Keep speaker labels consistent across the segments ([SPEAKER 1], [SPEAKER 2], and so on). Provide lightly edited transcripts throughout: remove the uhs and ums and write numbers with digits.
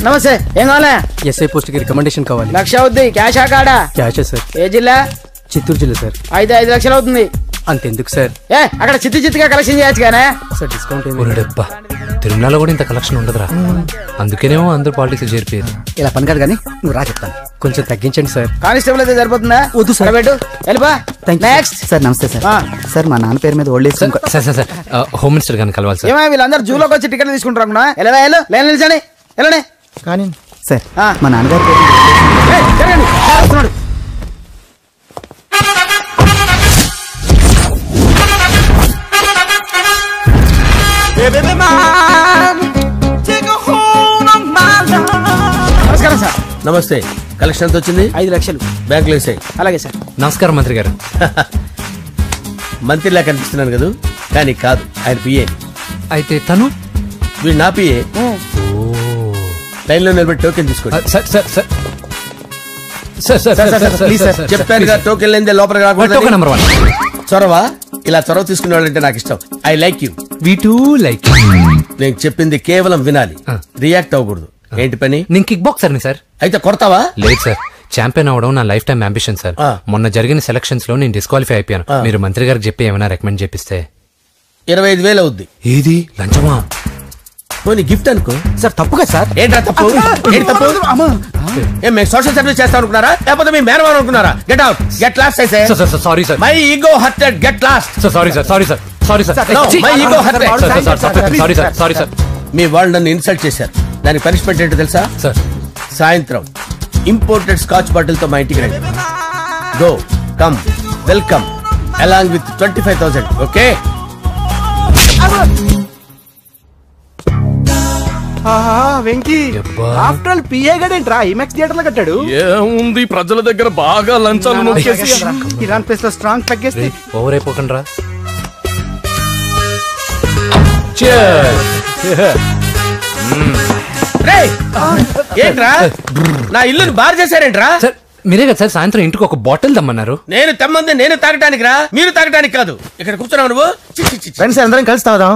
[SPEAKER 1] నమస్తే. ఏం కావాలా?
[SPEAKER 2] ఎస్ఐ పోస్ట్ కి రికమెండేషన్ కావాలి.
[SPEAKER 1] 1,00,000 అవుద్ది. క్యాషా కాడా?
[SPEAKER 2] క్యాషే సార్.
[SPEAKER 1] ఏ జిల్లా?
[SPEAKER 2] చిత్తూరు జిల్లా సార్.
[SPEAKER 1] 5 లక్షలు అవుతుంది.
[SPEAKER 2] అంతెందుకు సార్?
[SPEAKER 1] అక్కడ చిత్తుగా కలెక్షన్ చేయొచ్చు కానీ
[SPEAKER 2] సార్ డిస్కౌంట్
[SPEAKER 3] డబ్బా. తిరుమలలో కూడా ఇంత కలెక్షన్ ఉండదురా, అందుకేనేమో అందరూ పాలిటిక్స్ చేరిపోయారు.
[SPEAKER 2] ఇలా పని కాదు కానీ నువ్వు రా చెప్తాను. కొంచెం తగ్గించండి సార్.
[SPEAKER 1] కానిస్టేబుల్ అయితే సరిపోతుందా?
[SPEAKER 2] వద్దు సార్.
[SPEAKER 1] పెట్టు వెళ్ళిపా. Next
[SPEAKER 2] sir. నమస్తే సార్. సార్ మా నాన్న పేరు మీద old age
[SPEAKER 3] sir home minister గారిని కలవాలి సార్.
[SPEAKER 1] ఏమో వీళ్ళందరూ జూలోకి వచ్చి టికెట్ తీసుకుంటారు అనుకున్నా. లైన్ నిలిచండి. వెళ్ళండి.
[SPEAKER 2] కానీ సార్ మా నాన్నగారు పేరు
[SPEAKER 1] వస్తున్నాడు. నమస్కారం సార్.
[SPEAKER 4] నమస్తే. కలెక్షన్ ఎంత వచ్చింది?
[SPEAKER 1] 5 లక్షలు.
[SPEAKER 4] బ్యాంకులో వేసాయి.
[SPEAKER 1] అలాగే సార్.
[SPEAKER 3] నమస్కారం మంత్రి గారు.
[SPEAKER 4] మంత్రిలా కనిపిస్తున్నాను కదా, కానీ కాదు, ఆయన పిఏ.
[SPEAKER 3] అయితే తను
[SPEAKER 4] వీడు నా పిఏ. లైన్ లో నిలబెట్టి టోకెన్ తీసుకోండి. చెప్పాను కదా, టోకెన్ లేదే లోపలికి రాకూడదు.
[SPEAKER 3] నెంబర్ 1
[SPEAKER 4] చొరవ. ఇలా చొరవ తీసుకునే వాళ్ళంటే నాకు ఇష్టం. I like you.
[SPEAKER 3] We two like.
[SPEAKER 4] నేను చెప్పింది కేవలం వినాలి, రియాక్ట్ అవ్వకూడదు. ఏంటి పని?
[SPEAKER 3] నేను కిక్ బాక్సర్ ని సార్.
[SPEAKER 4] అయితే కొడతావా?
[SPEAKER 3] లేదు సార్, ఛాంపియన్ అవడం నా లైఫ్ టైం అంబిషన్ సార్. మొన్న జరిగిన సెలక్షన్స్ లో నేను డిస్క్వాలిఫై అయిపోయాను. మీరు మంత్రి గారికి చెప్పి ఏమైనా రికమెండ్ చేపిస్తే.
[SPEAKER 4] 25,000 అవుద్ది.
[SPEAKER 3] ఏది లంచమా?
[SPEAKER 4] పోనీ గిఫ్ట్ అనుకో
[SPEAKER 2] సార్. తప్పుగా సార్.
[SPEAKER 4] ఏంట్రా తప్పు? ఏంటి తప్పు? ఏం మేము సోషల్ సర్వీస్ చేస్తాం అనుకున్నారా, లేకపోతే మీ మేనమాన్ అనుకున్నారా? Get out, get lost. అయితే
[SPEAKER 3] sorry sir,
[SPEAKER 4] my ego hurted, get lost.
[SPEAKER 3] Sorry sir, sorry sir, sorry sir,
[SPEAKER 4] my ego hurted.
[SPEAKER 3] Sorry sir, sorry sir.
[SPEAKER 4] మీ వాళ్ళు నన్ను ఇన్సల్ట్ చేశారు. దానికి పనిష్మెంట్ ఏంటో తెలుసా?
[SPEAKER 3] సార్
[SPEAKER 4] సాయంత్రం ఇంపోర్టెడ్ స్కాచ్ బాటిల్ తో మా ఇంటికి రండి. Go come welcome along with 25,000. Okay?
[SPEAKER 2] Venky after all PA గడేంట్రా ఇమెక్స్ థియేటర్ లో కట్టాడు.
[SPEAKER 5] ఏముంది, ప్రజల దగ్గర బాగా లంచాలు నొక్కేసి
[SPEAKER 2] ఇరాన్ ప్లేస్ లో స్ట్రాంగ్ తగ్గేస్తే
[SPEAKER 3] ఓవర్ అయిపోకండి రా.
[SPEAKER 4] ఏంట్రా నా ఇల్లుని బార్ చేశారేంట్రా?
[SPEAKER 3] సార్ మీరే కదా సార్ సాయంత్రం ఇంటికి ఒక బాటిల్ దమ్మన్నారు.
[SPEAKER 4] నేను తెమ్మంది నేను తాగటానికి రా, మీరు తాగటానికి కాదు. ఇక్కడ కూర్చున్నావు నువ్వు.
[SPEAKER 2] ఫ్రెండ్స్ అందరం కలిసి తాగుదాం.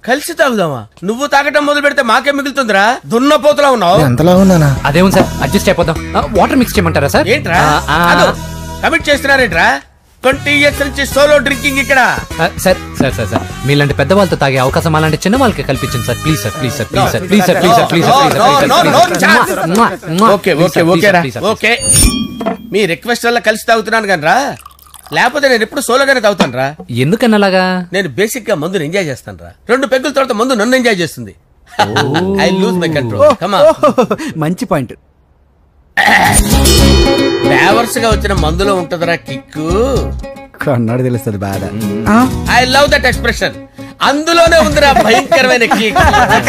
[SPEAKER 4] కలిసి తాగుదామా? నువ్వు తాగటం మొదలు పెడితే మాకే మిగులుతుందిరా. దున్నపోతులా ఉన్నావు.
[SPEAKER 2] ఎంతలా ఉన్నానా?
[SPEAKER 3] అదేమో సార్, అడ్జస్ట్ అయిపోదాం. వాటర్ మిక్స్ చేయమంటారా సార్?
[SPEAKER 4] ఏంట్రా కమిట్ చేస్తున్నారేంట్రా? 20 years నుంచి సోలో డ్రింకింగ్ ఇక్కడ.
[SPEAKER 3] సార్ సార్ సార్ సార్ మీలాంటి పెద్ద వాళ్ళతో తాగే అవకాశం అలాంటి చిన్న వాళ్ళకి కల్పించండి sir. Please sir, please sir, please sir, please sir, please sir, please sir.
[SPEAKER 4] Okay okay ఓకేరా, ఓకే. మీ రిక్వెస్ట్ వల్ల కలిసి తాగుతున్నాను కానీ రా, లేకపోతే నేను ఎప్పుడు సోలోగానే తాగుతాను రా.
[SPEAKER 3] ఎందుకన్నా అలాగా?
[SPEAKER 4] నేను బేసిక్ గా మందుని ఎంజాయ్ చేస్తాను రా. 2 పెగ్గుల తర్వాత మందు నన్ను ఎంజాయ్ చేస్తుంది. I lose my control. Come on.
[SPEAKER 2] మంచి పాయింట్.
[SPEAKER 4] ఫ్లేవర్స్ గా వచ్చిన మందులో ఉంటదరా కిక్కు.
[SPEAKER 2] కన్నాడు తెలుస్తుంది బాధ.
[SPEAKER 4] I love that expression. అందులోనే ఉందిరా భయంకరమైన కిక్.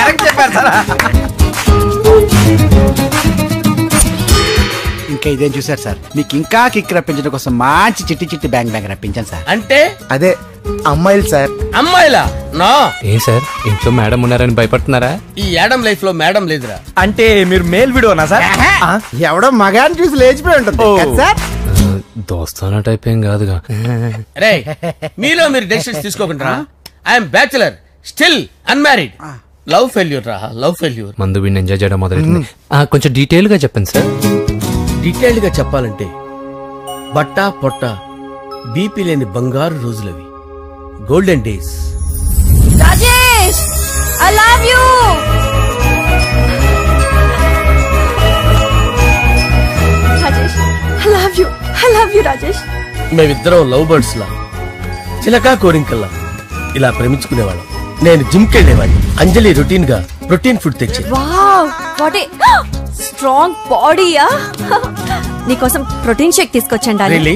[SPEAKER 4] కరెక్ట్ చెప్పారు సార్.
[SPEAKER 2] ఇంకా ఇదేం చూసారు సార్, మీకు ఇంకా కిక్ రప్పించడం కోసం మంచి చిట్టి చిట్టి బ్యాంగ్ బ్యాంగ్ రప్పించాను సార్.
[SPEAKER 4] అంటే
[SPEAKER 2] అదే అమ్మాయిలు సార్.
[SPEAKER 4] అమ్మాయిలా? నా
[SPEAKER 3] ఏం సార్ ఇంట్లో మేడం ఉన్నారని భయపడుతున్నారా?
[SPEAKER 4] ఈ యాడమ్ లైఫ్ లో మేడం లేదురా.
[SPEAKER 5] అంటే మీరు మేల్ వీడియోనా సార్?
[SPEAKER 2] ఎవడో మగాన్ని చూసి లేచిపోయి ఉంటుంది సార్.
[SPEAKER 3] దోస్తానా టైప్ ఏం కాదుగా.
[SPEAKER 4] రే మీలో మీరు డెసిషన్స్ తీసుకోకుండా. I'm bachelor, still unmarried. Love failure రా, లవ్ ఫెయిల్యూర్.
[SPEAKER 3] మందు వీడిని ఎంజాయ్ చేయడం మొదలైంది. కొంచెం డీటెయిల్ గా చెప్పండి సార్.
[SPEAKER 4] డీటెయిల్డ్ గా చెప్పాలంటే బట్టా పొట్ట బీపీ లేని బంగారు రోజులవి, golden days.
[SPEAKER 6] Rajesh, I love you. Rajesh, I love you. I love you, Rajesh.
[SPEAKER 4] మేమిద్దరం లవ్ బర్డ్స్ లా, చిలకా కోరింకల్లా ఇలా ప్రేమించుకునేవాళ్ళం. నేను జిమ్ కెళ్ళేవాడిని. అంజలి రొటీన్ గా ప్రోటీన్ ఫుడ్ తెచ్చి.
[SPEAKER 6] వావ్, వాట్ ఏ స్ట్రాంగ్ బాడీయా. నీకోసం ప్రోటీన్ షేక్ తీసుకొచ్చండి.
[SPEAKER 4] Really?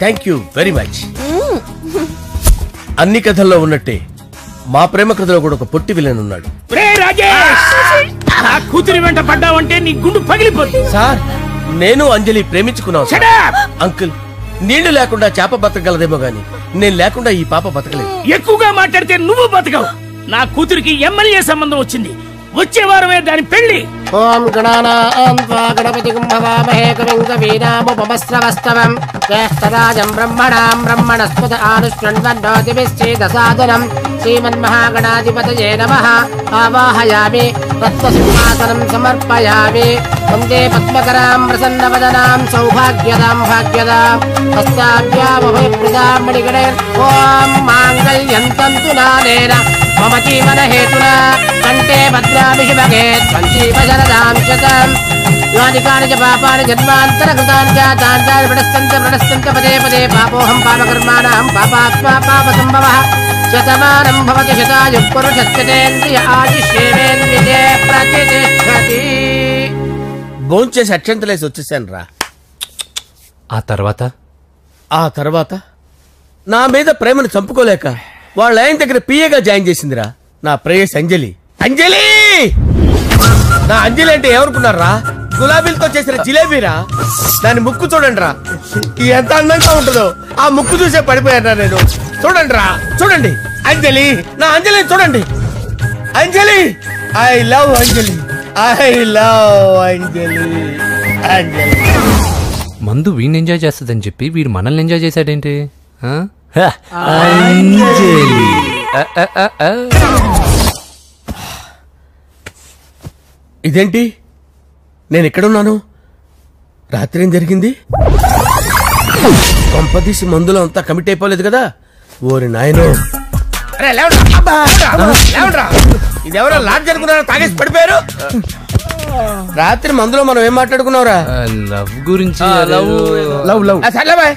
[SPEAKER 4] Thank you very much. అన్ని కథల్లో ఉన్నట్టే మా ప్రేమ కథలో కూడా ఒక పొట్టి విలన్ ఉన్నాడు.
[SPEAKER 5] కూతురి వెంట పడ్డావంటే నీ గుండు పగిలిపోతుంది.
[SPEAKER 4] సార్ నేను అంజలి ప్రేమించుకున్నాను. అంకుల్, నీళ్లు లేకుండా చేప బతకగలదేమో గాని నేను లేకుండా ఈ పాప బతకలేదు.
[SPEAKER 5] ఎక్కువగా మాట్లాడితే నువ్వు బతకవు. నా కూతురికి ఎమ్మెల్యే సంబంధం వచ్చింది. వచ్చే వారమే దాని పెళ్లి.
[SPEAKER 7] ఓం గణానాం త్వా గణపతిం భవామహే కవిం కవీనాముపమస్రవస్తవం జ్యేష్ఠరాజం బ్రహ్మణాం బ్రహ్మణస్పత ఆనుష్ణ్వన్నోతిభిశ్చేదసాదనం శ్రీమన్మహాగణాధిపతయే నమః ఆవాహయామి తత్వసింహాసనం సమర్పయామి వందే పద్మకరాం ప్రసన్నవదనాం సౌభాగ్యదాం భాగ్యదాం హస్తాభ్యామభయప్రదాం మణిగణే ఓం మాంగళ్యం తంతు నానేన మమ జీవన హేతునా కంటే భద్రామి శుభగే సంజీవ శరదాం శతం యాని కాని చ పాపాని జన్మాంతరకృతాని జాతాని ప్రణస్తంత పదే పదే పాపోహం పాపకర్మాణం పాపాత్మా పాపసంభవః శతమానం భవతి శతాయుః పురుషస్యేంద్రియ ఆయుష్యేంద్రియే ప్రతిష్టతి.
[SPEAKER 4] భోంచేసి అక్షంతలేసి వచ్చేసాను రా.
[SPEAKER 3] ఆ
[SPEAKER 4] తర్వాత నా మీద ప్రేమను చంపుకోలేక వాళ్ళ ఆయన దగ్గర పిఏగా జాయిన్ చేసిందిరా నా ప్రేయస్ అంజలి. అంజలి నా అంజలి అంటే ఎవరుకున్నారా? గులాబీలతో చేసిన జిలేబీరా. దాని ముక్కు చూడండి రా, ఎంత అందంగా ఉంటుందో. ఆ ముక్కు చూసే పడిపోయారా నేను. చూడండి రా, చూడండి అంజలి, నా అంజలిని చూడండి. Anjali, I love Anjali, I love Anjali. Anjali
[SPEAKER 3] మందు వీడిని ఎంజాయ్ చేస్తుందని చెప్పి వీడు మనల్ని ఎంజాయ్ చేశాడేంటి? ఆ?
[SPEAKER 4] ఇదేంటి, నేను ఎక్కడున్నాను? రాత్రి ఏం జరిగింది? కొంపదీసి మందులో అంతా కమిట్ అయిపోలేదు కదా? ఓరి నాయనో, ఇదెవరో లాడ్జ్ అనుకున్నారా? తాగేసి పడిపోయారు. రాత్రి మందులో మనం ఏం మాట్లాడుకున్నావురా?
[SPEAKER 3] లవ్ గురించి.
[SPEAKER 4] సర్లేబాయ్,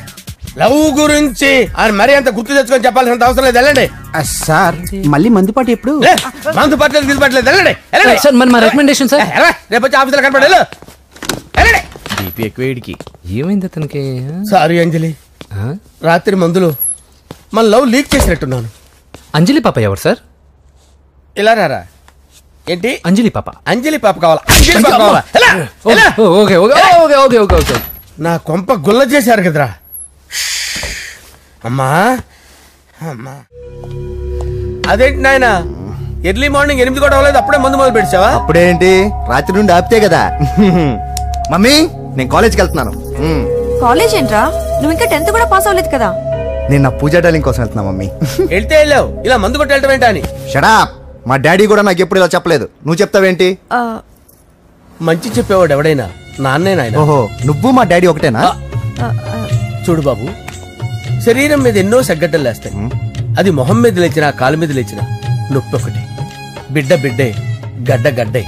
[SPEAKER 4] లవ్ గురించి అని మరీ అంత గుర్తు తెచ్చుకొని చెప్పాల్సినంత అవసరం లేదు. వెళ్ళండి
[SPEAKER 2] సార్, మళ్ళీ మందుపాటి ఎప్పుడు?
[SPEAKER 4] మందు పట్టలేదు, గిల్లు పట్టలేదు. వెళ్ళండి
[SPEAKER 3] సార్, మరి మా రికమెండేషన్ సార్.
[SPEAKER 4] రేపు వచ్చి ఆఫీసులో కనపడి ఎక్కువేడికి.
[SPEAKER 3] ఏమైంది అతనికి?
[SPEAKER 4] సారీ అంజలి, రాత్రి మందులో మన లవ్ లీక్ చేసినట్టున్నాను.
[SPEAKER 3] అంజలి పాప ఎవరు సార్?
[SPEAKER 4] ఇలా రారా. ఏంటి
[SPEAKER 3] అంజలి పాప?
[SPEAKER 4] అంజలి పాప కావాలా? అంజలి పాప కావాలా?
[SPEAKER 3] Okay okay okay okay okay okay.
[SPEAKER 4] నా కొంప గుల్ల చేశారు కదరా. అమ్మా అమ్మా, అదేంటి నాయన, ఎర్లీ మార్నింగ్ 8 కూడా అవ్వలేదు, అప్పుడే మందు మొదలు పెడిచావా?
[SPEAKER 1] అప్పుడేంటి, రాత్రి నుండి ఆపితే కదా. మమ్మీ, నేను కాలేజ్కి వెళ్తున్నాను.
[SPEAKER 6] కాలేజ్ ఏంట్రా, నువ్వు ఇంకా 10th కూడా పాస్ అవ్వలేదు కదా.
[SPEAKER 1] నేను నా పూజా డాలింగ్ కోసం వెళ్తున్నా మమ్మీ.
[SPEAKER 4] వెళ్తే వెళ్ళావు, ఇలా మందు కొట్టి వెళ్ళటం ఏంటా అని.
[SPEAKER 1] షడా, మా డాడీ కూడా నాకు ఎప్పుడు ఇలా చెప్పలేదు. నువ్వు చెప్తావేంటి?
[SPEAKER 4] మంచి చెప్పేవాడు ఎవడైనా నాన్నే నాయన.
[SPEAKER 1] ఓహో, నువ్వు మా డాడీ ఒకటేనా?
[SPEAKER 4] చూడు బాబు, శరీరం మీద ఎన్నో సగ్గడ్డలు లేస్తాయి. అది మొహం మీద లేచినా కాలు మీద లేచినా నొప్పి ఒకటి. బిడ్డ బిడ్డే, గడ్డ గడ్డే.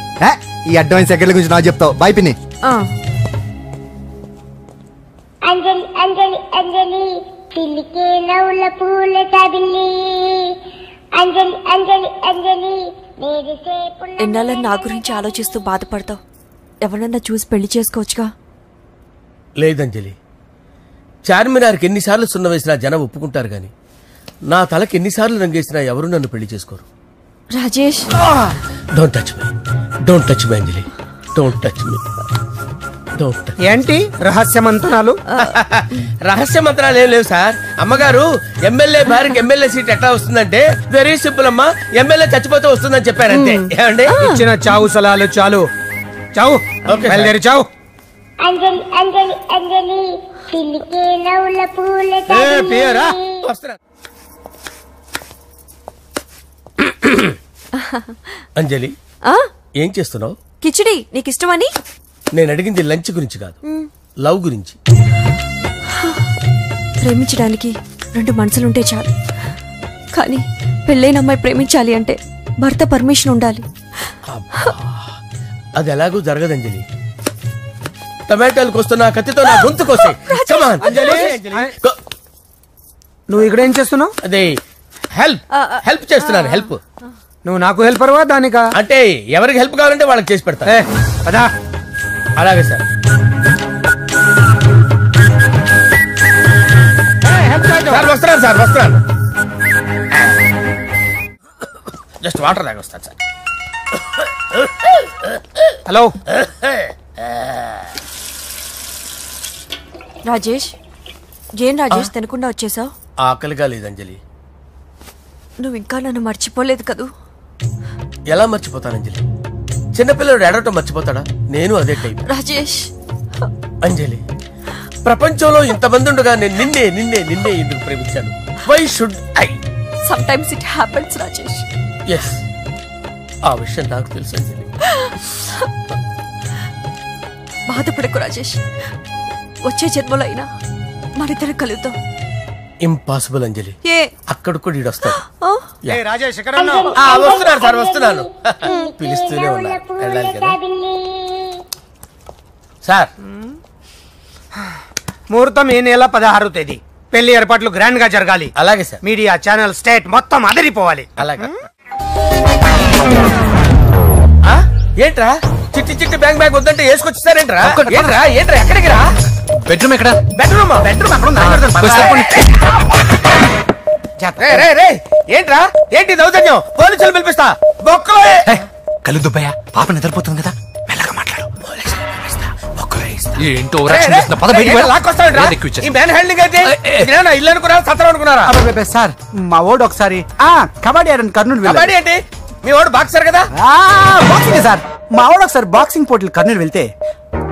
[SPEAKER 1] ఈ అడ్వాన్స్ సెకండ్ల గురించి నాకు చెప్తావు. బాయ్ పిన్ని.
[SPEAKER 8] అంజలి అంజలి అంజలి పిల్లికే నవ్వుల పూల తబిల్లి. అంజలి అంజలి అంజలి
[SPEAKER 6] ఎన్నాళ్ళని నా గురించి ఆలోచిస్తూ బాధపడతావు. ఎవరన్నా చూసి పెళ్లి చేసుకోవచ్చుగా.
[SPEAKER 4] లేదంజలి, చార్మినార్కి ఎన్నిసార్లు సున్న వేసినా జనం ఒప్పుకుంటారు గాని నా తలకి ఎన్నిసార్లు రంగేసినా ఎవరు నన్ను పెళ్లి చేసుకోరు.
[SPEAKER 6] Rajesh,
[SPEAKER 4] don't touch me, don't touch me Anjali, don't touch me.
[SPEAKER 2] ఏంటి రహస్య మంత్రాలు?
[SPEAKER 4] రహస్య మంత్రాలు ఏం లేవు సార్. అమ్మగారు ఎమ్మెల్యే భార్యకి ఎమ్మెల్యే సీట్ ఎట్లా వస్తుందంటే వెరీ సింపుల్ అమ్మా, ఎమ్మెల్యే చచ్చిపోతే వస్తుందని చెప్పారంతే. ఏమండి,
[SPEAKER 2] ఇచ్చిన చావు సలాలు చాలు. చావు, బయలుదేరి చావు.
[SPEAKER 8] అంజలి అంజలి అంజలి పిల్లికే నవ్వుల పూల తబిల్లి.
[SPEAKER 4] అంజలి, ఏం చేస్తున్నావు?
[SPEAKER 6] కిచిడి నీకు ఇష్టమని.
[SPEAKER 4] నేను అడిగింది లంచ్ గురించి కాదు, లవ్ గురించి.
[SPEAKER 6] ప్రేమించడానికి 2 మనసులుంటే చాలు, కానీ పెళ్ళైన అమ్మాయి ప్రేమించాలి అంటే భర్త పర్మిషన్ ఉండాలి.
[SPEAKER 4] అది ఎలాగూ జరగదంజలి. టమాటాలు కోస్తున్నా కత్తితో నా గొంతు కోసే.
[SPEAKER 2] నువ్వు ఇక్కడ ఏం చేస్తున్నావు?
[SPEAKER 4] అదే హెల్ప్ చేస్తున్నాను. హెల్ప్.
[SPEAKER 2] నువ్వు నాకు హెల్పర్వా దానికా?
[SPEAKER 4] అంటే ఎవరికి హెల్ప్ కావాలంటే వాళ్ళకి చేసి పెడతా.
[SPEAKER 2] పదా.
[SPEAKER 4] అలాగే సార్. వస్తున్నాను సార్, వస్తున్నాను. జస్ట్ వాటర్ తాగి వస్తాను సార్.
[SPEAKER 2] హలో
[SPEAKER 6] రాజేష్, ఏం రాజేష్ తినకుండా వచ్చేసావు?
[SPEAKER 4] ఆకలిగా లేదంజలి.
[SPEAKER 6] నువ్వు ఇంకా నన్ను మర్చిపోలేదు కదూ?
[SPEAKER 4] ఎలా మర్చిపోతాను అంజలి? చిన్నపిల్లడు ఏడవటం మర్చిపోతాడా? నేను అదే టైప్.
[SPEAKER 6] రాజేష్,
[SPEAKER 4] అంజలి, ప్రపంచంలో ఇంతమంది ఉండగా నేను నిన్నే నిన్నే నిన్నే ఎందుకు ప్రేమించాను? Why should I?
[SPEAKER 6] sometimes it happens, Rajesh.
[SPEAKER 4] Yes, ఆ విషయం నాకు తెలుసు అంజలి.
[SPEAKER 6] బాధపడకు రాజేష్, వచ్చే జన్మలో అయినా మనిద్దరం కలుద్దాం.
[SPEAKER 4] ఇంపాసిబుల్ అంజలి,
[SPEAKER 6] ఏ
[SPEAKER 4] అక్కడ కూడా ఈడు వస్తాడు.
[SPEAKER 1] రాజేష్
[SPEAKER 4] వస్తున్నారు సార్, వస్తున్నాను. పిలుస్తూనే ఉన్నారు, వెళ్ళాలి కదా సార్.
[SPEAKER 2] ముహూర్తం ఈ నెల 16వ తేదీ. పెళ్లి ఏర్పాట్లు గ్రాండ్ గా జరగాలి.
[SPEAKER 4] అలాగే సార్.
[SPEAKER 2] మీడియా ఛానల్ స్టేట్ మొత్తం అదిరిపోవాలి.
[SPEAKER 4] అలాగే. ఏంట్రా చిట్టి చిట్టి బ్యాంక్ బ్యాగ్ వద్దంటే వేసుకొచ్చేసారేంట్రా? ఏంట్రా ఏంట్రా ఎక్కడికి రా?
[SPEAKER 3] బెడ్రూమ్ ఎక్కడ?
[SPEAKER 4] బెడ్రూమ్ అక్కడ ఏంట్రా? ఏంటి దౌర్జన్యం? పోలీసులు పిలిపిస్తా. బొక్కలో
[SPEAKER 3] కళ్ళు దుబ్బయ్యా, పాప నిద్రపోతుంది కదా, మెల్లగా మాట్లాడు. ఏంటో
[SPEAKER 4] ఇల్లు అనుకున్నారా, సత్రం అనుకున్నారా?
[SPEAKER 2] సార్ మా ఓడు ఒకసారి కబడ్డీ ఆడని కర్నూలు
[SPEAKER 4] కబడ్డీ ఏంటి? మీ వాడు బాక్సర్ కదా?
[SPEAKER 2] Boxing sir. మా వాడు ఒకసారి బాక్సింగ్ పోటీలు కర్నూలు వెళ్తే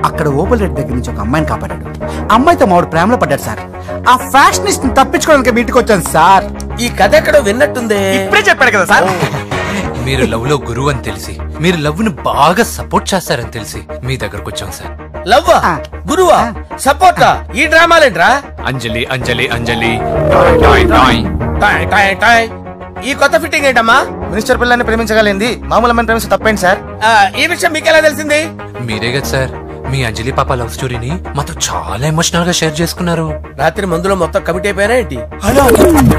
[SPEAKER 2] అక్కడ ఓపెల్ రెడ్డి దగ్గర నుంచి ఒక అమ్మాయిని కాపాడాడు. అమ్మాయితో మా వాడు ప్రేమలో పడ్డాడు సార్. ఆ ఫ్యాషనిస్ట్ తప్పించుకోవడానికి మీటికి వచ్చాను సార్.
[SPEAKER 4] ఈ కథ ఎక్కడో విన్నట్టుంది.
[SPEAKER 2] ఇప్పుడే చెప్పాడు కదా సార్.
[SPEAKER 3] మీరు లవ్ లో గురువు అని తెలిసి, మీరు లవ్ ని బాగా సపోర్ట్ చేస్తారని తెలిసి మీ దగ్గరకు వచ్చాం సార్.
[SPEAKER 4] లవ్వా, గురువా, సపోర్టా? ఈ డ్రామాలేంట్రా?
[SPEAKER 3] అంజలి అంజలి అంజలి.
[SPEAKER 4] ఈ కొత్త ఫిట్టింగ్ ఏంటమ్మా?
[SPEAKER 1] మినిస్టర్ పిల్లల్ని ప్రేమించగలిగింది మామూలు అమ్మని ప్రేమించి తప్పేంటి సార్?
[SPEAKER 4] ఈ విషయం మీకెలా తెలిసింది?
[SPEAKER 3] మీరే కదా సార్ మీ అంజలి పాప లవ్ స్టోరీని మాతో చాలా ఎమోషనల్ గా షేర్ చేసుకున్నారు.
[SPEAKER 4] రాత్రి మందులో మొత్తం కమిట్ అయిపోయినా ఏంటి?
[SPEAKER 9] హలో,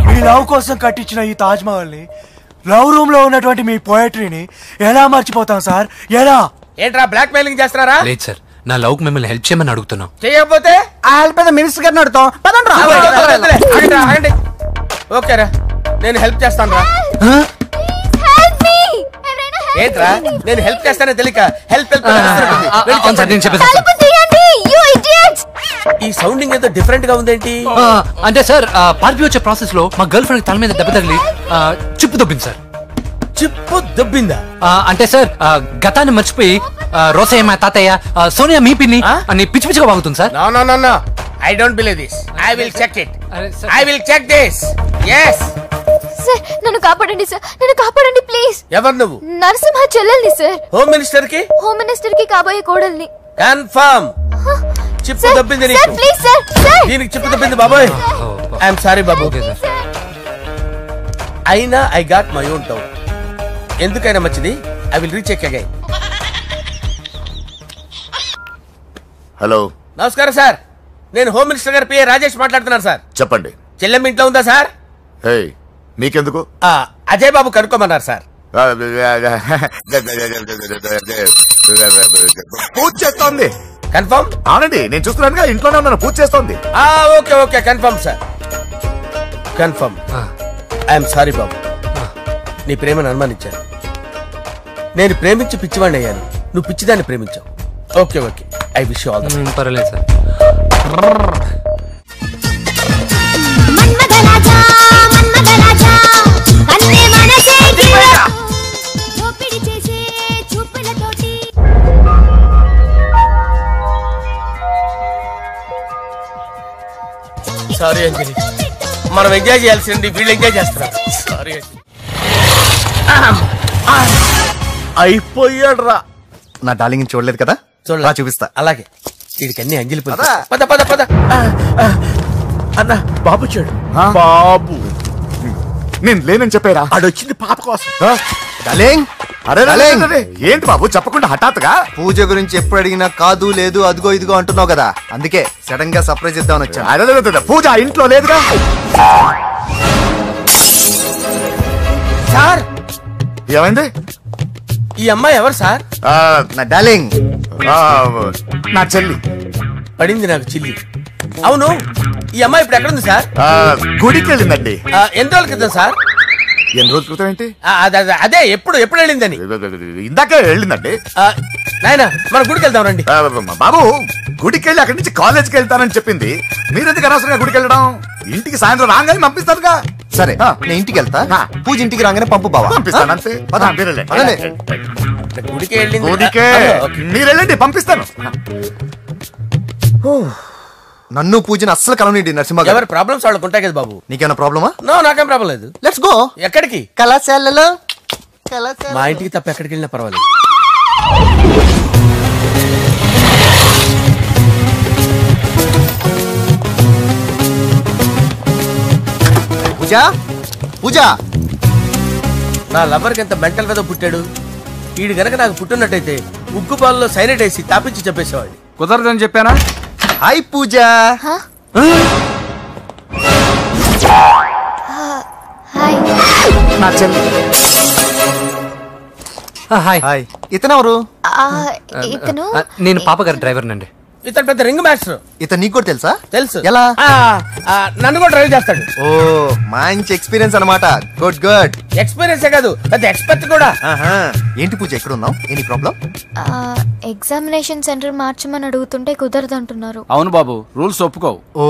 [SPEAKER 9] మీ లవ్ కోసం కట్టించిన ఈ తాజ్ మహల్ ని, లవ్ రూమ్ లో ఉన్నటువంటి మీ పోయట్రీని ఎలా మర్చిపోతాం సార్? ఎలా?
[SPEAKER 4] ఏంట్రా బ్లాక్ మెయిలింగ్ చేస్తున్నారా?
[SPEAKER 3] లేదు సార్, నా లవ్ కు మిమ్మల్ని హెల్ప్ చేయమని అడుగుతున్నాం.
[SPEAKER 4] చేయకపోతే
[SPEAKER 2] ఆ హెల్ప్ అయితే మినిస్టర్ గారిని అడుగుతాం.
[SPEAKER 4] ఓకేరా, నేను హెల్ప్ చేస్తాను రా. ఏంట్రా నేను హెల్ప్ చేస్తానే తెలియక హెల్ప్ ఈ సౌండింగ్ ఏదో డిఫరెంట్ గా ఉందేంటి?
[SPEAKER 3] అంటే సార్ పార్టీ వచ్చే ప్రాసెస్ లో మా గర్ల్ ఫ్రెండ్ తల మీద దెబ్బ తగిలి చిప్పు దొబ్బింది సార్.
[SPEAKER 4] చిప్పు దొబ్బిందా?
[SPEAKER 3] అంటే సార్ గతాన్ని మర్చిపోయి రోసయ్య మా తాతయ్య, సోనియా మీ పిన్ని అని పిచ్చి పిచ్చిగా వాగుతుంది sir.
[SPEAKER 4] No I don't believe this. I will check it. I will check this. yes
[SPEAKER 10] sir, నన్ను కాపాడండి సార్, నన్ను కాపాడండి ప్లీజ్.
[SPEAKER 4] ఎవరు నువ్వు?
[SPEAKER 10] నరసింహ చెల్లెల్ని సార్.
[SPEAKER 4] హోమ్ మినిస్టర్ కి?
[SPEAKER 10] హోమ్ మినిస్టర్ కి కాబోయే కోడల్ని.
[SPEAKER 4] కన్ఫర్మ్. చిప్పు దొబ్బింది నీకు.
[SPEAKER 10] Please sir.
[SPEAKER 4] దీనికి చిప్పు దొబ్బింది బాబోయ్. ఐఎమ్ సారీ బాబు. అయినా I got my own doubt. ఎందుకైనా మంచిది, I will recheck again.
[SPEAKER 11] Hello,
[SPEAKER 4] నమస్కారం సార్. నేను హోమ్ మినిస్టర్ గారు పిఏ రాజేష్ మాట్లాడుతున్నాను సార్.
[SPEAKER 11] చెప్పండి.
[SPEAKER 4] చెల్లెమ్మ ఇంట్లో ఉందా సార్?
[SPEAKER 11] హే, మీకెందుకు?
[SPEAKER 4] అజయ్ బాబు కనుక్కోమన్నారు సార్.
[SPEAKER 11] పూజ చేస్తోంది.
[SPEAKER 4] కన్ఫర్మ్?
[SPEAKER 11] అవునండి, నేను చూస్తున్నానుగా, ఇంట్లోనే ఉన్నాను, పూజ చేస్తోంది.
[SPEAKER 4] Okay confirm sir, confirm. I'm sorry బాబు, నీ ప్రేమను అనుమానించాను. నేను ప్రేమించి పిచ్చివాడిని అయ్యాను, నువ్వు పిచ్చిదాన్ని ప్రేమించావు. Okay I wish you all the best.
[SPEAKER 3] పర్వాలేదు సార్.
[SPEAKER 4] సారీ అంజలి, మనం ఎంజాయ్ చేయాల్సింది వీళ్ళు ఎంజాయ్ చేస్తున్నారు. సారీ అంజలి.
[SPEAKER 1] అయిపోయాడు రా. నా డార్లింగ్ చూడలేదు కదా,
[SPEAKER 4] చూడరా
[SPEAKER 1] చూపిస్తా.
[SPEAKER 4] అలాగే వీడికి అన్ని అంజలి పద పద పద.
[SPEAKER 11] అన్న బాబు చూడు. బాబు నేను లేనని చెప్పారా? ఆడొచ్చింది పాప కోసం.
[SPEAKER 1] డార్లింగ్,
[SPEAKER 11] అరే ఏంటి బాబు చెప్పకుండా హఠాత్తుగా?
[SPEAKER 1] పూజ గురించి ఎప్పుడు అడిగినా కాదు లేదు అదిగో ఇదిగో అంటున్నావు కదా, అందుకే సడన్ గా సర్ప్రైజ్ ఇద్దామని వచ్చాను.
[SPEAKER 11] అరే పూజ ఇంట్లో లేదుగా
[SPEAKER 4] సార్.
[SPEAKER 11] ఏమైంది?
[SPEAKER 4] ఈ అమ్మాయి ఎవరు సార్?
[SPEAKER 1] నా డార్లింగ్,
[SPEAKER 11] నా చెల్లి.
[SPEAKER 4] పడింది నాకు చిల్లి. అవును, ఈ అమ్మాయి ఇప్పుడు ఎక్కడ ఉంది సార్?
[SPEAKER 11] గుడికి వెళ్ళిందండి.
[SPEAKER 4] ఎన్ని రోజుల క్రితం సార్?
[SPEAKER 11] ఎన్ని రోజుల క్రితం ఏంటి?
[SPEAKER 4] అదే ఎప్పుడు వెళ్ళిందని.
[SPEAKER 11] ఇందాకే వెళ్ళిందండి.
[SPEAKER 4] నాయన మన గుడికి వెళ్దాం రండి.
[SPEAKER 11] బాబు గుడికి వెళ్ళి అక్కడి నుంచి కాలేజ్కి వెళ్తానని చెప్పింది. మీరెందుకు అనవసరంగా గుడికి వెళ్ళడం? ఇంటికి సాయంత్రం రాగానే పంపిస్తారుగా.
[SPEAKER 1] సరే నేను ఇంటికి వెళ్తా, పూజ ఇంటికి రాగానే పంపు బావా.
[SPEAKER 11] పంపిస్తాను అంతే.
[SPEAKER 4] గుడికి వెళ్ళింది.
[SPEAKER 11] గుడికే మీరు వెళ్ళండి, పంపిస్తాను.
[SPEAKER 1] నన్ను పూజని అస్సలు కలవనిండి నరసింహ గారు.
[SPEAKER 4] ఎవరి ప్రాబ్లమ్స్ వాళ్ళకు ఉంటాయి కదా బాబు.
[SPEAKER 1] నీకేమైనా ప్రాబ్లమా?
[SPEAKER 4] నో, నాకేం ప్రాబ్లం లేదు.
[SPEAKER 1] Let's go.
[SPEAKER 4] ఎక్కడికి?
[SPEAKER 1] కళాశాలలో.
[SPEAKER 4] మా ఇంటికి తప్ప ఎక్కడికి వెళ్ళినా పర్వాలేదు.
[SPEAKER 1] పూజ పూజ,
[SPEAKER 4] నా లవర్కి ఎంత మెంటల్ మీద పుట్టాడు. వీడు గనక నాకు పుట్టినట్టయితే ఉగ్గు పాలలో సైనట్ వేసి తాపించి చెప్పేసేవాడిని.
[SPEAKER 12] కుదరదని చెప్పానా?
[SPEAKER 1] హాయ్ పూజ.
[SPEAKER 3] హాయ్.
[SPEAKER 1] ఇతనెవరు?
[SPEAKER 10] ఇతను
[SPEAKER 3] నేను పాప గారి డ్రైవర్ నండి.
[SPEAKER 4] ఇతను పెద్ద రింగ్ మాస్టర్.
[SPEAKER 1] ఇతను నీకు కూడా తెలుసా?
[SPEAKER 4] తెలుసు.
[SPEAKER 1] ఎలా?
[SPEAKER 4] నన్ను కూడా డ్రైవ్ చేస్తాడు.
[SPEAKER 1] ఓ మంచి ఎక్స్పీరియన్స్ అన్నమాట. Good good.
[SPEAKER 4] ఎక్స్పీరియన్సే కాదు, పెద్ద ఎక్స్పర్ట్ కూడా.
[SPEAKER 1] ఏంటి పూజ ఎక్కడ ఉన్నావు? Any problem?
[SPEAKER 10] ఎగ్జామినేషన్ సెంటర్ మార్చమని అడుగుతుంటే కుదరదంటున్నారు.
[SPEAKER 12] అవును బాబు, రూల్స్ ఒప్పుకోవు.
[SPEAKER 1] ఓ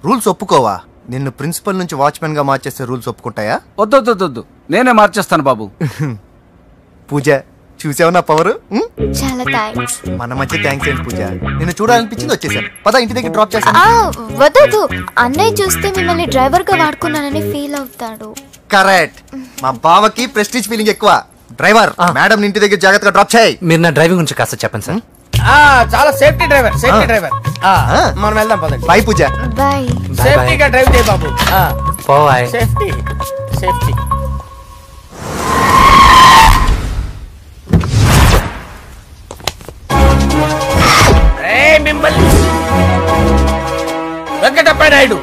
[SPEAKER 1] రూల్స్ ఒప్పుకోవా? నిన్ను ప్రిన్సిపల్ నుంచి వాచ్మెన్ గా మార్చేస్తే రూల్స్ ఒప్పుకుంటాయా?
[SPEAKER 12] వద్దు, నేనే మార్చేస్తాను బాబు.
[SPEAKER 1] పూజ చూసావు నా పవర్?
[SPEAKER 10] చాలా థ్యాంక్స్.
[SPEAKER 1] మన మధ్య థ్యాంక్స్ ఏంటి పూజ, నిన్ను చూడాలనిపించింది వచ్చేసాను. పద ఇంటి దగ్గర డ్రాప్ చేస్తాను.
[SPEAKER 10] వద్దు, అన్నయ్య చూస్తే మిమ్మల్ని డ్రైవర్ గా వాడుకున్నానని ఫీల్ అవుతాడు.
[SPEAKER 1] కరెక్ట్. మా బావకి ప్రెస్టీజ్ ఫీలింగ్ ఎక్కువ. డ్రైవర్, మేడం ఇంటి దగ్గర జాగ్రత్తగా డ్రాప్ చేయి.
[SPEAKER 3] మీరు నా డ్రైవింగ్ గురించి కాస్త చెప్పండి సార్.
[SPEAKER 4] చాలా సేఫ్టీ డ్రైవర్. మనం వెళ్దాం పదండి.
[SPEAKER 1] బై పూజ.
[SPEAKER 10] బాయ్.
[SPEAKER 4] సేఫ్టీగా డ్రైవ్ చేయి బాబు.
[SPEAKER 3] బాయ్.
[SPEAKER 4] Safety safety. మిమ్మల్ని వెంకటప్ప నాయుడు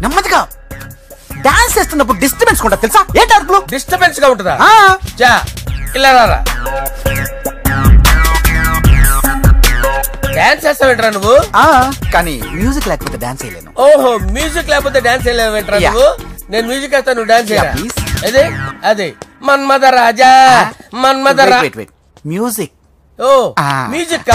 [SPEAKER 2] నెమ్మదిగా డాన్స్ చేస్తున్నప్పుడు డిస్టర్బెన్స్ కూడా తెలుసా? ఏంటి అరుపులు?
[SPEAKER 4] డిస్టర్బెన్స్ గా ఉంటుందా? ఇలా రారా. డాన్స్ చేస్తావేంట్రా నువ్వు?
[SPEAKER 2] కానీ మ్యూజిక్ లేకపోతే డాన్స్ చేయలేను.
[SPEAKER 4] ఓహో, మ్యూజిక్ లేకపోతే డాన్స్ చేయలేవేంట్రా నువ్వు? నేను మ్యూజిక్ వేస్తా, నువ్వు డాన్స్ చేయరా. అదే అదే మన్మథ రాజా.
[SPEAKER 2] మ్యూజిక్.
[SPEAKER 4] ఓ మ్యూజిక్.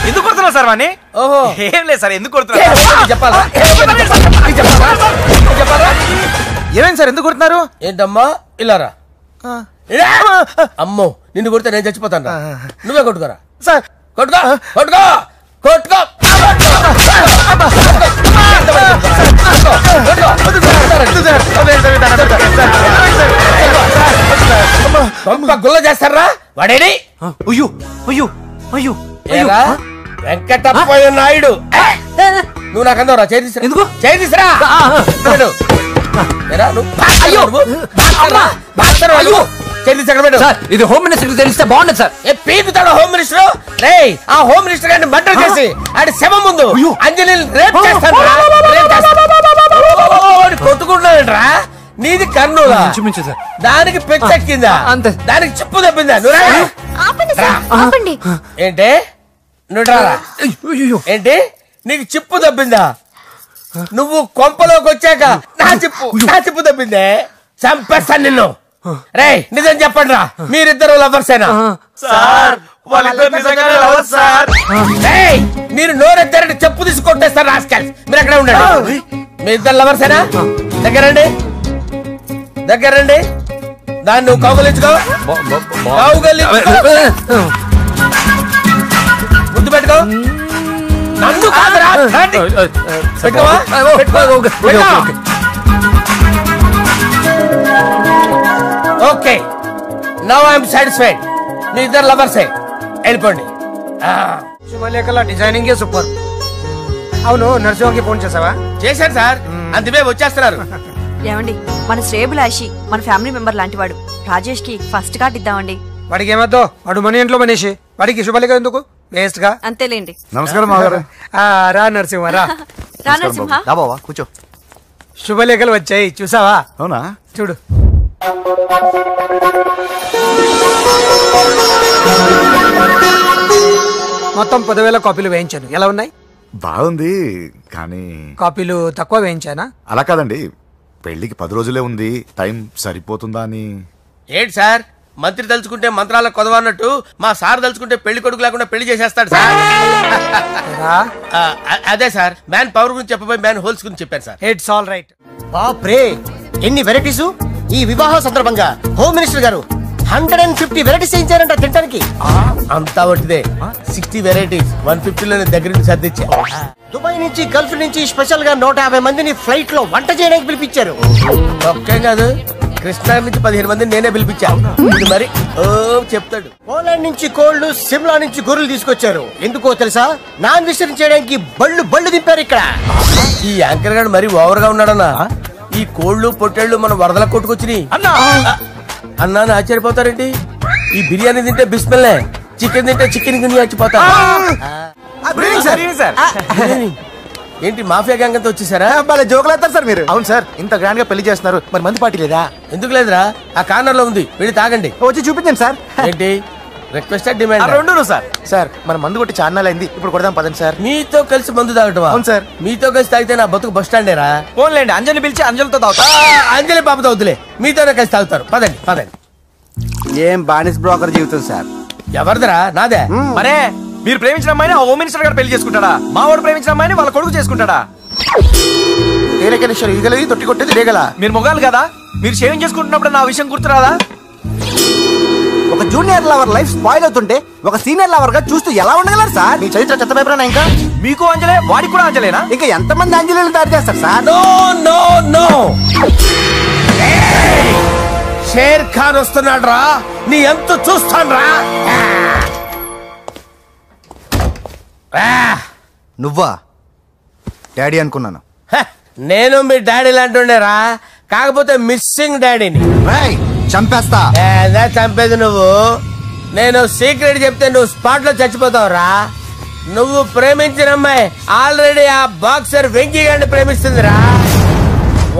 [SPEAKER 12] ఎందుకు కొడుతున్నావు సార్ వాణ్ణి?
[SPEAKER 4] ఓహో
[SPEAKER 12] ఏం లేదు సార్, ఎందుకు కొడుతున్నారు?
[SPEAKER 4] చెప్పాలా?
[SPEAKER 12] ఏమైంది సార్, ఎందుకు కొడుతున్నారు?
[SPEAKER 4] ఏంటమ్మా ఇలా రా. అమ్మో, నిన్ను కొడితే నేను చచ్చిపోతాను. నువ్వే కొట్టుకోరా
[SPEAKER 12] సార్.
[SPEAKER 4] కొట్టుకో కొట్టుకో కొట్టుకో. గుల్ల చేస్తారా వాడేడి? వెంకటప్ప నాయుడు. నువ్వు నాకు అందరా చేతిరా. ఎందుకు చేతిరా?
[SPEAKER 3] ఇది హోమ్ మినిస్టర్ తెలిస్తే బాగుండదు సార్.
[SPEAKER 4] పీకుతాడు హోమ్ మినిస్టర్. ఆ హోమ్ మినిస్టర్ గారిని మర్డర్ చేసి ఆడి శవం ముందు అంజలి రేప్ చేస్తాను. కొట్టుకుంటున్నాడంట్రా. నీది కర్నూలా? దానికి పెచ్చెక్కిందా? దానికి చెప్పు తప్పిందా? ఏంటి నువ్వు రారా? ఏంటి నీకు చిప్పు తప్పిందా? నువ్వు కొంపలోకి వచ్చాక నా చిప్పు తప్పిందే. చంపేస్తాను నిన్ను. రే నిజం చెప్పండి రా, మీరిద్దరు లవర్సేనా? మీరు నోరెత్తారంటే చెప్పు తీసి కొట్టేస్తారు రాస్కల్స్. మీరు ఎక్కడ ఉండండి. మీ ఇద్దరు లవర్సేనా? దగ్గరండి దాన్ని నువ్వు కౌగలించుకో. ముద్దు పెట్టుకో. నన్ను కాదురా. Okay, now I'm satisfied. మీ ఇద్దరు లవర్సే, వెళ్ళిపోండి.
[SPEAKER 12] శుభలేఖల డిజైనింగ్ సూపర్. అవును, నరసింహకి ఫోన్ చేసావా?
[SPEAKER 4] చేశాను సార్, అందుకే వచ్చేస్తున్నారు.
[SPEAKER 6] ఏమండి, మన శ్రేయబులాషి మన ఫ్యామిలీ మెంబర్ లాంటి వాడు. రాజేష్ కి ఫస్ట్ కార్డ్ ఇద్దామండి.
[SPEAKER 12] వాడికి ఏమద్దో, వాడు మన ఇంట్లో మనిషి. వాడికి శుభలేఖ ఎందుకు? వేస్ట్ గా.
[SPEAKER 6] అంతేలేండి.
[SPEAKER 11] నమస్కారం మాగారు.
[SPEAKER 12] రా నరసింహ రా.
[SPEAKER 6] రా నరసింహ.
[SPEAKER 1] కూర్చో.
[SPEAKER 12] శుభలేఖలు వచ్చాయి, చూసావా?
[SPEAKER 11] అవునా?
[SPEAKER 12] చూడు. మొత్తం 10,000 కాపీలు వేయించాను. ఎలా ఉన్నాయి?
[SPEAKER 11] బాగుంది, కానీ
[SPEAKER 12] కాపీలు తక్కువ వేయించానా?
[SPEAKER 11] అలా కాదండి, పెళ్లికి 10 రోజులే ఉంది, టైం సరిపోతుందా అని.
[SPEAKER 4] ఏంటి సార్ మంత్రి తలుచుకుంటే మంత్రాల కొదవన్నట్టు మా సార్ తలుచుకుంటే పెళ్లి కొడుకు లేకుండా పెళ్లి చేసేస్తాడు సార్. అదే సార్ మ్యాన్ పవర్ గురించి చెప్పబోయి మ్యాన్ హోల్స్ గురించి చెప్పాను సార్.
[SPEAKER 2] It's all right.
[SPEAKER 7] బాప్రే ఎన్ని వెరైటీస్! ఈ వివాహ సందర్భంగా హోమ్ మినిస్టర్ గారు 150 వెరైటీస్ చేయించారంట తినడానికి.
[SPEAKER 4] అంతా ఒకటిదే 60 వెరైటీస్ 150లోనే దగ్గర నుంచి సర్దిచ్చా.
[SPEAKER 7] దుబాయ్ నుంచి గల్ఫ్ నుంచి స్పెషల్ గా 150 మందిని ఫ్లైట్ లో వంట చేయడానికి పిలిపించారు.
[SPEAKER 4] ఒక్కే కాదు కృష్ణా నుంచి 15 మందిని నేనే పిలిపించా. మరి ఓ చెప్తాడు.
[SPEAKER 7] పోలాండ్ నుంచి కోళ్లు, సిమ్లా నుంచి గొర్రెలు తీసుకొచ్చారు. ఎందుకో తెలుసా? నాన్ వెజిటేరియన్ చేయడానికి బళ్ళు దింపారు ఇక్కడ.
[SPEAKER 4] ఈ యాంకర్ గారు మరి ఓవర్ గా ఉన్నాడన్నా. ఈ కోళ్లు పొట్టేళ్లు మన వరదల కొట్టుకొచ్చినాయి అన్నా ఆశ్చర్యపోతారేంటి? ఈ బిర్యానీ తింటే బిస్మిల్లే, చికెన్ తింటే చికెన్ గిన్నె చచ్చిపోతా. ఏంటి మాఫియా గ్యాంగ్ అంతా వచ్చేసారా?
[SPEAKER 1] జోకులు వేస్తారు సార్ మీరు. అవును సార్, ఇంత గ్రాండ్ గా పెళ్లి చేస్తున్నారు, మరి మంది పార్టీ లేదా?
[SPEAKER 4] ఎందుకు లేదురా, ఆ కార్నర్ లో ఉంది, వెళ్ళి తాగండి.
[SPEAKER 1] వచ్చి చూపించండి సార్.
[SPEAKER 4] ఏంటి రిక్వెస్ట్ డిమాండ్?
[SPEAKER 1] రెండు సార్. సార్ మన మందు కొట్టి చాన్నాలు అయింది, ఇప్పుడు కొడదాం పదండి సార్.
[SPEAKER 4] మీతో కలిసి మందు తాగటమా?
[SPEAKER 1] అవును సార్.
[SPEAKER 4] మీతో కలిసి తాగితే నా బతుకు బస్ స్టాండేరా?
[SPEAKER 2] ఫోన్లేండి, అంజలి పిలిచి అంజలితో తాగుతా.
[SPEAKER 4] అంజలి పాపతో వద్దులే, మీతోనే కలిసి తాగుతారు. పదండి పదండి.
[SPEAKER 2] ఏం బానిస్ బ్రోకర్ జీవితం సార్.
[SPEAKER 4] ఎవరిదరా? నాదే.
[SPEAKER 2] మరే మీరు ప్రేమించిన అమ్మాయిని ఆ హోమ్ మినిస్టర్ గారు పెళ్లి చేసుకుంటాడా? మా వాడు ప్రేమించిన అమ్మాయిని వాళ్ళ కొడుకు చేసుకుంటాడా?
[SPEAKER 1] ఈగలది తొట్టి కొట్టేది రేగల.
[SPEAKER 2] మీరు మొగాలు కదా, మీరు షేవింగ్ చేసుకుంటున్నప్పుడు నా విషయం గుర్తురాదా? ఒక జూనియర్ లవర్ లైఫ్ స్పాయిల్ అవుతుంటే ఒక సీనియర్ లవర్ గా చూస్తూ ఎలా ఉండగలరు సార్?
[SPEAKER 1] మీ చరిత్ర చెత్త పేపరేనా? ఇంకా
[SPEAKER 2] మీకు అంజలే, వాడికి కూడా అంజలేనా? ఇంకా ఎంతమంది అంజలీలు తయారు చేస్తారు sir?
[SPEAKER 4] No no no, Sher Khan వస్తున్నాడు రా, నీ ఎంత చూస్తాను రా.
[SPEAKER 1] నువ్వా? డాడీ అనుకున్నాను.
[SPEAKER 4] నేను మీ డాడీ లాంటి రా, కాకపోతే మిస్సింగ్ డాడీని.
[SPEAKER 1] చంపేస్తా.
[SPEAKER 4] చంపేది నువ్వు. నేను సీక్రెట్ చెప్తే నువ్వు స్పాట్ లో చచ్చిపోతావు రా. నువ్వు ప్రేమించిన అమ్మాయి ఆల్రెడీ ఆ బాక్సర్ వెంకీ గారిని ప్రేమిస్తుందిరా.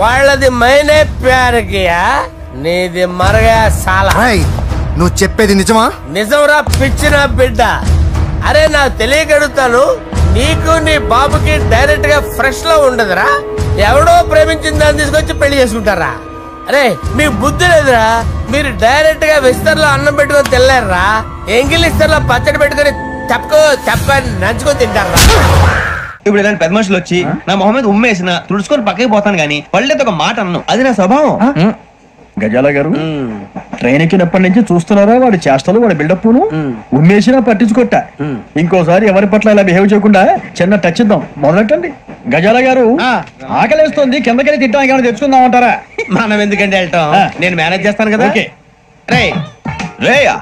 [SPEAKER 4] వాళ్ళది మైనే ప్యార్ కియా, నీది మరగా సాలా.
[SPEAKER 1] నువ్వు చెప్పేది నిజమా?
[SPEAKER 4] నిజంరా పిచ్చిన బిడ్డ. అరే నాకు తెలియగడుగుతాను, నీకు నీ బాబుకి డైరెక్ట్ గా ఫ్రెష్ లో ఉండదురా. ఎవడో ప్రేమించిన దాన్ని తీసుకొచ్చి పెళ్లి చేసుకుంటారా? అరే మీకు బుద్ధి లేదురా. మీరు డైరెక్ట్ గా విస్తర్లో అన్నం పెట్టుకొని తినలేరురా. ఎంగిలిస్తర్లో పచ్చడి పెట్టుకొని తప్పని నంచుకొని తింటారా?
[SPEAKER 13] ఇప్పుడు ఇలాంటి పెద్ద మనుషులు వచ్చి నా మొహం మీద ఉమ్మేసిన తుడుచుకొని పక్కకి పోతాను గానీ పళ్ళేది ఒక మాట అన్ను, అది నా స్వభావం.
[SPEAKER 14] గజాల గారు ట్రైన్ ఎక్కినప్పటి నుంచి చూస్తున్నారా వాడి చేష్టలు, వాడి బిల్డప్ను? ఉమ్మేసినా పట్టించుకోట. ఇంకోసారి ఎవరి పట్ల ఇలా బిహేవ్ చేయకుండా చిన్న టచ్ ఇద్దాం, మొదలెట్టండి. గజాల గారు ఆకలేస్తుంది, కిందకెళ్ళి తిట్టడానికి ఏమైనా తెచ్చుకుందామంటారా?
[SPEAKER 13] మనం ఎందుకంటే వెళ్తాం, నేను మేనేజ్ చేస్తాను కదా.
[SPEAKER 14] రేయా